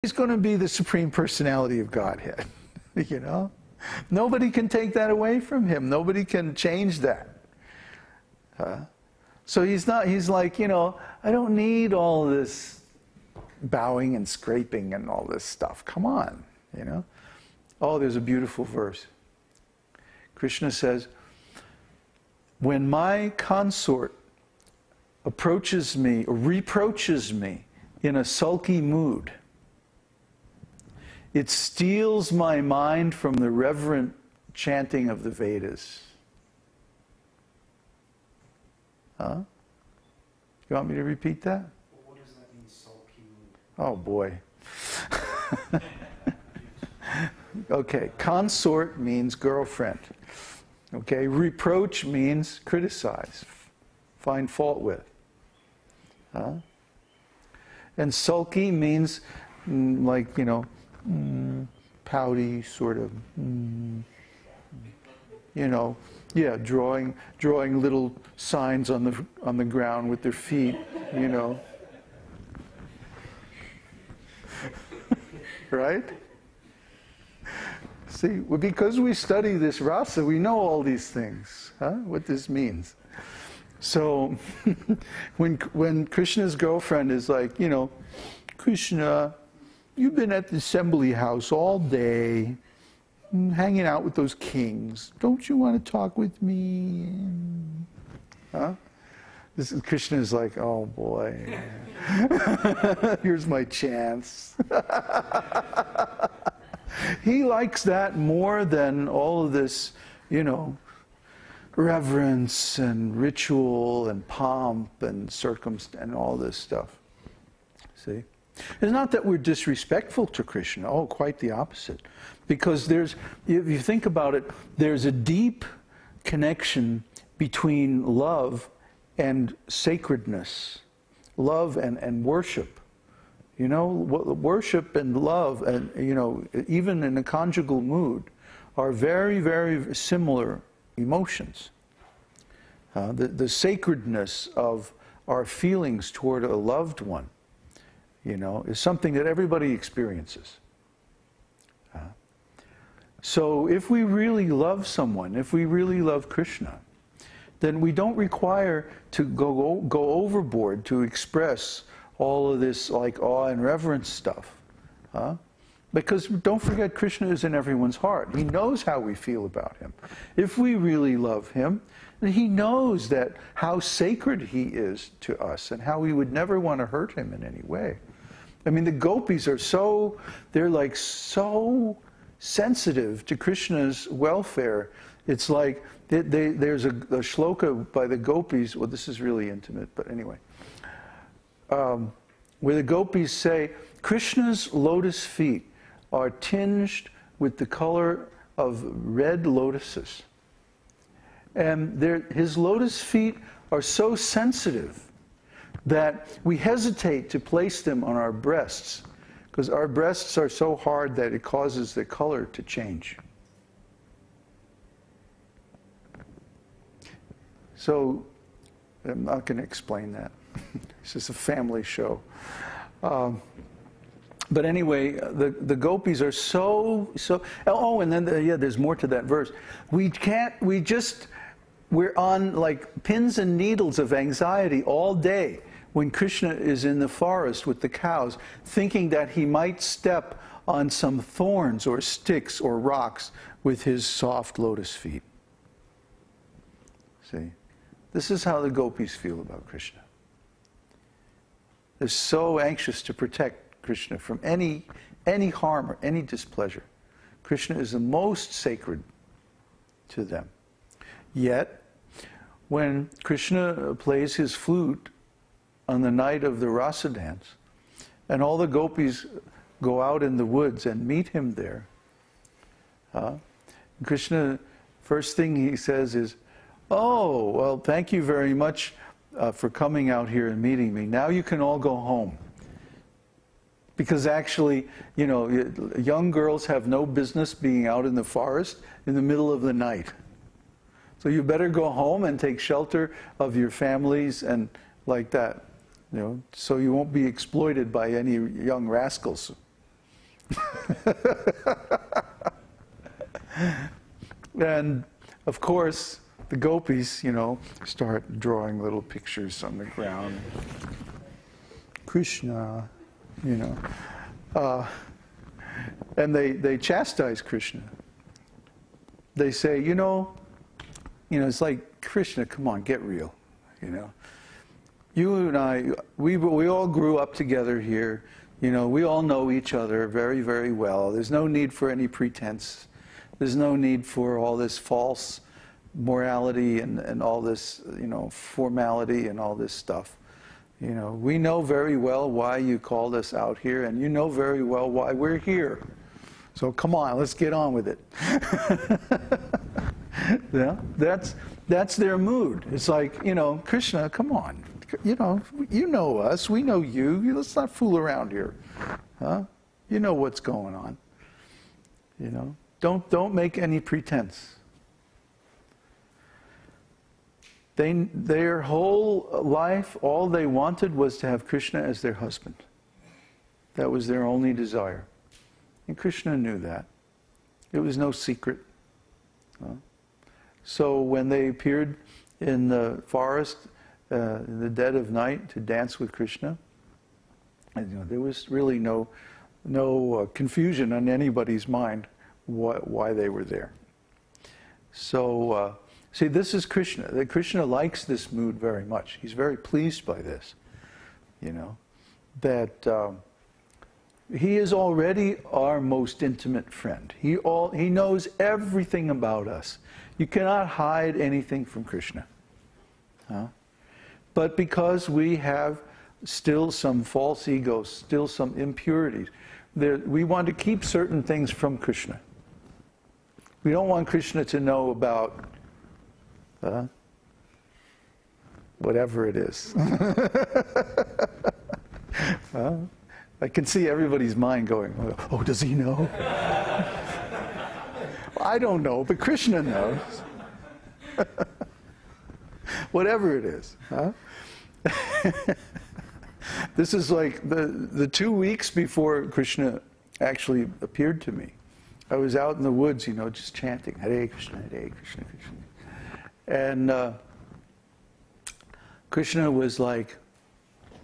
He's going to be the Supreme Personality of Godhead, you know? Nobody can take that away from him. Nobody can change that. So he's like, you know, I don't need all this bowing and scraping and all this stuff. Come on, you know? Oh, there's a beautiful verse. Krishna says, when my consort approaches me or reproaches me in a sulky mood, it steals my mind from the reverent chanting of the Vedas. Huh? You want me to repeat that? What does that mean, sulky mood? Oh boy. Okay, consort means girlfriend. Okay, reproach means criticize, find fault with. Huh? And sulky means like, you know, pouty, sort of, you know, yeah, drawing little signs on the ground with their feet, you know. Right? See, well, because we study this rasa, we know all these things, huh? What this means. So, when Krishna's girlfriend is like, you know, Krishna, you've been at the assembly house all day, hanging out with those kings. Don't you want to talk with me? Huh? Krishna is like, oh boy, here's my chance. He likes that more than all of this, you know, reverence and ritual and pomp and circumstance and all this stuff. See? It's not that we're disrespectful to Krishna. Oh, quite the opposite. Because there's, if you think about it, there's a deep connection between love and sacredness, love and worship. You know, worship and love, and you know, even in a conjugal mood, are very, very similar emotions. The sacredness of our feelings toward a loved one, you know, is something that everybody experiences. So if we really love someone, if we really love Krishna, then we don't require to go overboard to express all of this like awe and reverence stuff. Because don't forget, Krishna is in everyone's heart. He knows how we feel about him. If we really love him, then he knows that how sacred he is to us and how we would never want to hurt him in any way. I mean, the gopis are so, they're like so sensitive to Krishna's welfare. It's like, there's a shloka by the gopis, well, this is really intimate, but anyway, where the gopis say, Krishna's lotus feet are tinged with the color of red lotuses. And his lotus feet are so sensitive that we hesitate to place them on our breasts, because our breasts are so hard that it causes the color to change. So, I'm not going to explain that. This is a family show. But anyway, the gopis are so, oh, and then, yeah, there's more to that verse. We're on like pins and needles of anxiety all day when Krishna is in the forest with the cows, thinking that he might step on some thorns or sticks or rocks with his soft lotus feet. See? This is how the gopis feel about Krishna. They're so anxious to protect Krishna from any harm or any displeasure. Krishna is the most sacred to them. Yet, when Krishna plays his flute on the night of the rasa dance, and all the gopis go out in the woods and meet him there, Krishna, first thing he says is, oh, well, thank you very much for coming out here and meeting me. Now you can all go home. Because actually, you know, young girls have no business being out in the forest in the middle of the night. So you better go home and take shelter of your families and like that, you know, so you won't be exploited by any young rascals. And of course, the gopis, start drawing little pictures on the ground. Krishna, and they chastise Krishna. They say, it's like, Krishna, come on, get real, You and I, we all grew up together here. We all know each other very, very well. There's no need for any pretense. There's no need for all this false morality and all this, formality and all this stuff. We know very well why you called us out here, and you know very well why we're here. So come on, let's get on with it. Yeah, that's their mood. It's like, Krishna, come on. You know us, we know you. Let's not fool around here. Huh? You know what's going on. Don't make any pretense. Their whole life, all they wanted was to have Krishna as their husband. That was their only desire. And Krishna knew that. It was no secret. So when they appeared in the forest in the dead of night to dance with Krishna, there was really no confusion on anybody's mind why they were there. So, see, this is Krishna. Krishna likes this mood very much. He's very pleased by this. That he is already our most intimate friend. He knows everything about us. You cannot hide anything from Krishna. But because we have still some false egos, still some impurities, we want to keep certain things from Krishna. We don't want Krishna to know about whatever it is. I can see everybody's mind going, oh, does he know? I don't know, but Krishna knows. Whatever it is. This is like the 2 weeks before Krishna actually appeared to me. I was out in the woods, just chanting, Hare Krishna, Hare Krishna, Krishna. And Krishna was like,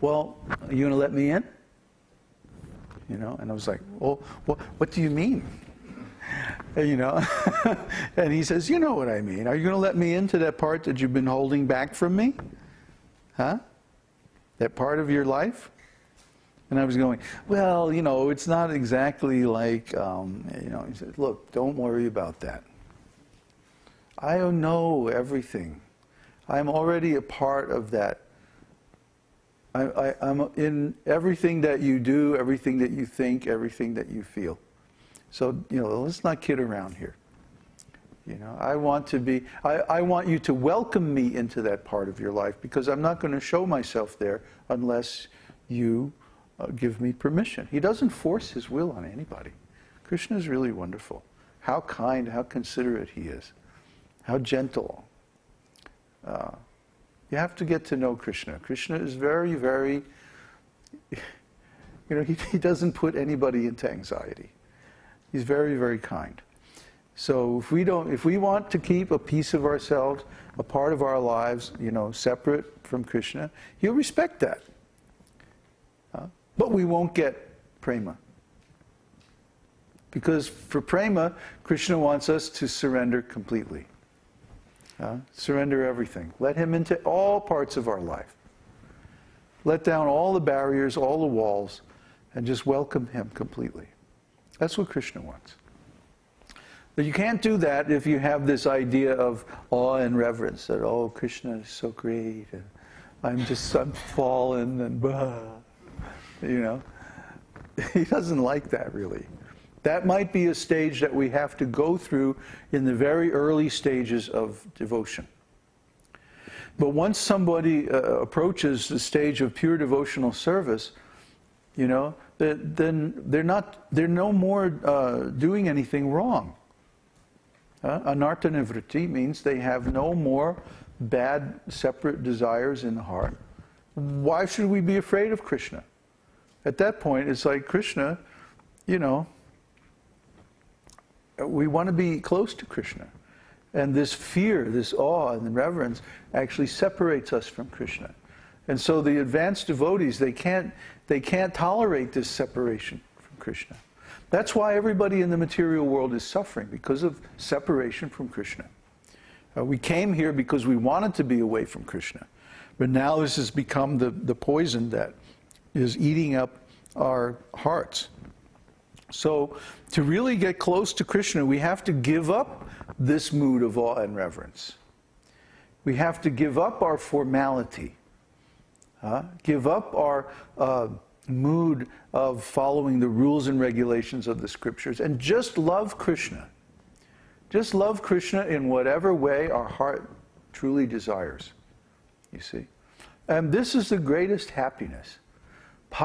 well, are you going to let me in? And I was like, well, what do you mean? And he says, you know what I mean. Are you going to let me into that part that you've been holding back from me? Huh? That part of your life? And I was going, well, it's not exactly like, he said, look, don't worry about that. I know everything. I'm already a part of that. I'm in everything that you do, everything that you think, everything that you feel. So, let's not kid around here. I want you to welcome me into that part of your life, because I'm not going to show myself there unless you give me permission. He doesn't force his will on anybody. Krishna is really wonderful. How kind, how considerate he is. How gentle. You have to get to know Krishna. Krishna is very, very, he doesn't put anybody into anxiety. He's very, very kind. So if we want to keep a piece of ourselves, a part of our lives, separate from Krishna, he'll respect that. But we won't get prema. Because for prema, Krishna wants us to surrender completely. Surrender everything. Let him into all parts of our life. Let down all the barriers, all the walls, and just welcome him completely. That's what Krishna wants. But you can't do that if you have this idea of awe and reverence, that, oh, Krishna is so great, and I'm fallen, and blah. He doesn't like that, really. That might be a stage that we have to go through in the very early stages of devotion. But once somebody approaches the stage of pure devotional service, then they're no more doing anything wrong. Anartha nivritti means they have no more bad, separate desires in the heart. Why should we be afraid of Krishna? At that point, it's like, Krishna, we want to be close to Krishna. And this fear, this awe and reverence actually separates us from Krishna. And so the advanced devotees, they can't tolerate this separation from Krishna. That's why everybody in the material world is suffering, because of separation from Krishna. We came here because we wanted to be away from Krishna. But now this has become the poison that is eating up our hearts. So to really get close to Krishna, we have to give up this mood of awe and reverence. We have to give up our formality. Give up our mood of following the rules and regulations of the scriptures and just love Krishna. Just love Krishna in whatever way our heart truly desires, you see. And this is the greatest happiness.